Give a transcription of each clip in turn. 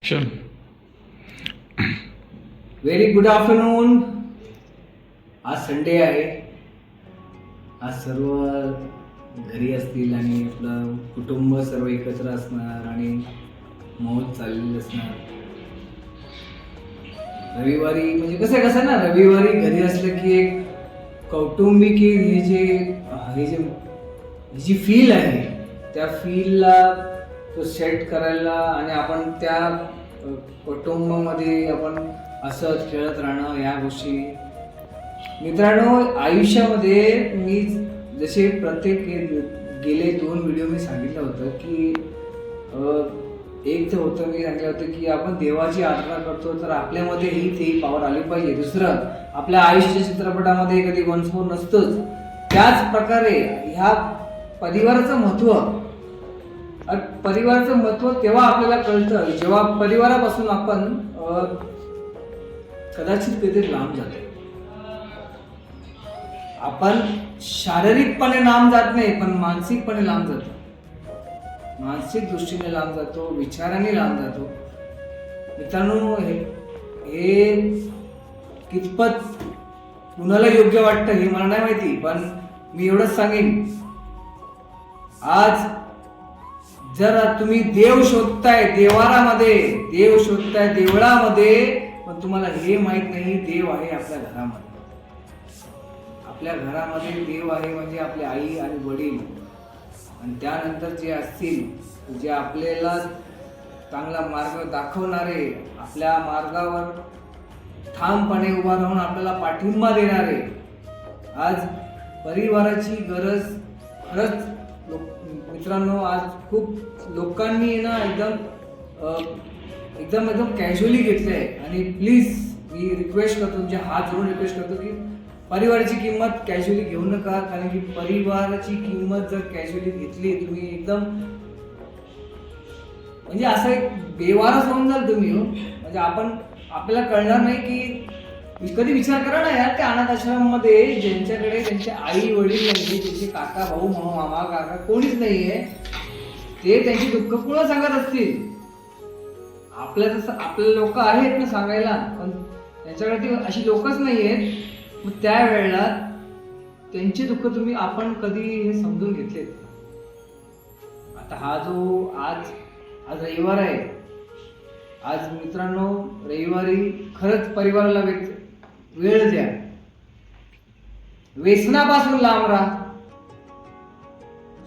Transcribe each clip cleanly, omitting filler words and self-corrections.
Sure. Very good afternoon. आज Sunday आहे. आज सर्व घरी असतील आणि आपलं कुटुंब सर्व एकत्र असणार आणि मौज चाललेली असणार. रविवारी म्हणजे कसं ना, रविवारी घरी असलं की एक कौटुंबिक ही जी फील आहे त्या फीलला तो सेट करायला आणि आपण त्या कुटुंबामध्ये आपण हसत खेळत राहणं या गोष्टी. मित्रांनो, आयुष्यामध्ये मी जसे प्रत्येक गेले 2 व्हिडिओ मी सांगितलं होतं की एक तर होतं मी सांगितलं होतं की आपण देवाची आराधना करतो तर आपल्यामध्ये ही पॉवर आली पाहिजे. दुसरं, आपल्या आयुष्याच्या चित्रपटामध्ये कधी वंशमोर नसतोच. त्याच प्रकारे ह्या परिवाराचं महत्व तेव्हा आपल्याला कळतं जेव्हा परिवारापासून आपण कदाचित कधी लांब जातो. आपण शारीरिकपणे लांब जात नाही, पण मानसिकपणे लांब जातो. मानसिक दृष्टीने लांब जातो, विचाराने लांब जातो. मित्रांनो, हे कितपत कुणाला योग्य वाटतं हे मला नाही माहिती, पण मी एवढंच सांगेन, आज जर तुम्ही देव शोधताय देवळामध्ये, पण तुम्हाला हे माहित नाही देव आहे आपल्या घरामध्ये. आपल्या घरामध्ये देव आहे म्हणजे आपले आई आणि वडील, आणि त्यानंतर जे असतील जे आपल्याला चांगला मार्ग दाखवणारे, आपल्या मार्गावर ठामपणे उभा राहून आपल्याला पाठिंबा देणारे. आज परिवाराची गरज खरंच मित्रांनो, आज खूप लोकांनी ना एकदम कॅज्युअली घेतलंय. आणि प्लीज मी रिक्वेस्ट करतो, तुमचे हात जोडून रिक्वेस्ट करतो की परिवाराची किंमत कॅज्युअली घेऊ नका. कारण की परिवाराची किंमत जर कॅज्युअली घेतली तुम्ही एकदम म्हणजे असं एक बेवारस होऊन जाल तुम्ही. म्हणजे आपल्याला कळणार नाही की कधी विचार करा ना यार, त्या अनाथ आश्रमामध्ये ज्यांच्याकडे त्यांचे आई वडील म्हणजे त्यांचे काका भाऊ मामा काका कोणीच नाहीये, ते त्यांची दुःख पुढे सांगत असतील. आपले लोक आहेत ना सांगायला, पण त्यांच्याकडे अशी लोकच नाहीयेत. मग त्यावेळेला त्यांची दुःख आपण कधी हे समजून घेतलेत. आता हा जो आज रविवार आहे. आज मित्रांनो, रविवारी खरंच परिवाराला वेळ द्या. व्यसनापासून लांब राहा.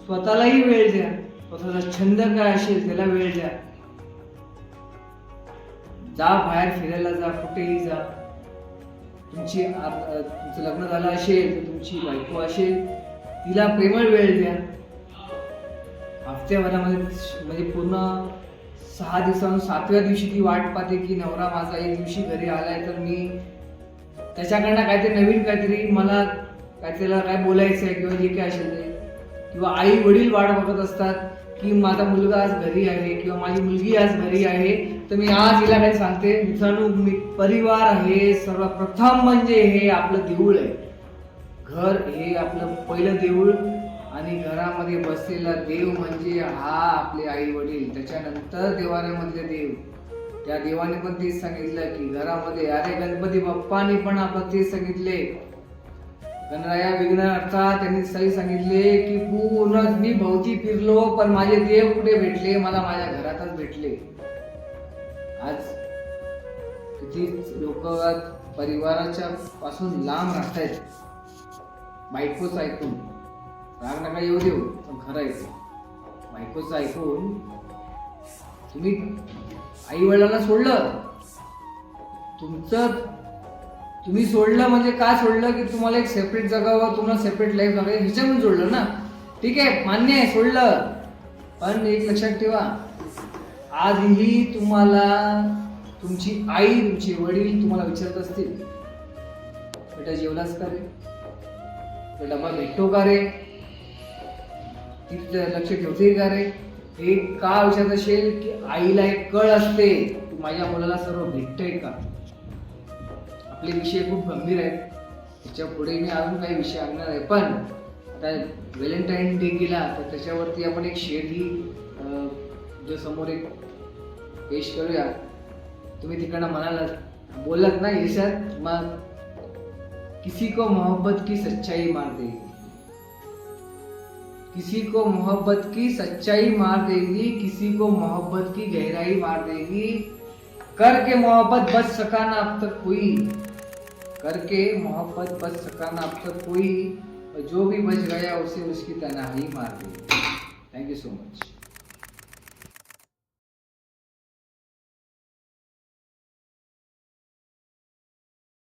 स्वतःलाही वेळ द्या. स्वतःचा छंद काय असेल त्याला वेळ द्या. जा बाहेर फिरायला जा, कुठेही जा. तुमचं लग्न झालं असेल तर तुमची बायको असेल, तिला प्रेमळ वेळ द्या. हफ्त्याभरामध्ये म्हणजे पूर्ण 6 दिवसांनी 7व्या दिवशी ती वाट पाहते की नवरा माझा एक दिवशी घरी आलाय तर मी त्याच्याकडनं काहीतरी नवीन काहीतरी मला त्याला काय बोलायचं आहे किंवा जे काय असेल ते. किंवा आई वडील वाट बघत असतात की माझा मुलगा आज घरी आहे किंवा माझी मुलगी आज घरी आहे, तर मी आज हिला काय सांगते. मित्रांनो, परिवार हे सर्वप्रथम म्हणजे हे आपलं देऊळ आहे. घर हे आपलं पहिलं देऊळ, आणि घरामध्ये बसलेला देव म्हणजे हा आपले आई वडील. त्याच्यानंतर देवाऱ्यामधले देव. त्या देवाने पण तेच सांगितलं की घरामध्ये, अरे गणपती बाप्पाने पण आपलं तेच सांगितले. गणराया विघ्नहर्ता त्यांनी सही सांगितले की पूर्ण मी भोवती फिरलो पण माझे देव कुठे भेटले, मला माझ्या घरातच भेटले. आज किती लोक परिवाराच्या पासून लांब राहतायत. बायकोच ऐकून, राग नका येऊ देऊ, पण खरं आहे बायकोच ऐकून तुम्ही आई वडिलांना सोडलं. तुम्ही सोडलं म्हणजे का सोडलं की तुम्हाला एक सेपरेट जगावं, तुम्हाला सेपरेट लाईफ हवं, ह्याच्यातून सोडलं ना. ठीक आहे, मान्य आहे, सोडलं. पण एक लक्षात ठेवा, आजही तुम्हाला तुमची आई तुमचे वडील तुम्हाला विचारत असतील, बेटा जेवलास का रे, डबा भेटतो का रे, तिथे लक्ष ठेवते का रे. हे का विचारत असेल की आईला एक कळ असते की माझ्या मुलाला सर्व भेटतंय का. आपले विषय खूप गंभीर आहेत, त्याच्या पुढे मी अजून काही विषय आणणार आहे. पण आता व्हॅलेंटाईन डे गेला तर त्याच्यावरती आपण एक शेअर ही जो समोर एक पेश करूया. तुम्ही तिकडनं म्हणालात बोललात ना यशात, मग किसी को मोहब्बत की सच्चाई मार देगी, किसी को मोहब्बत की सच्चाई मार देगी, किसी को मोहब्बत की गहराई मार देगी, करके मोहब्बत बच सका ना अब तक कोई, करके मोहब्बत बच सका ना अब तक कोई, और जो भी बच गया उसे उसकी तन्हाई मार देगी. Thank you so much.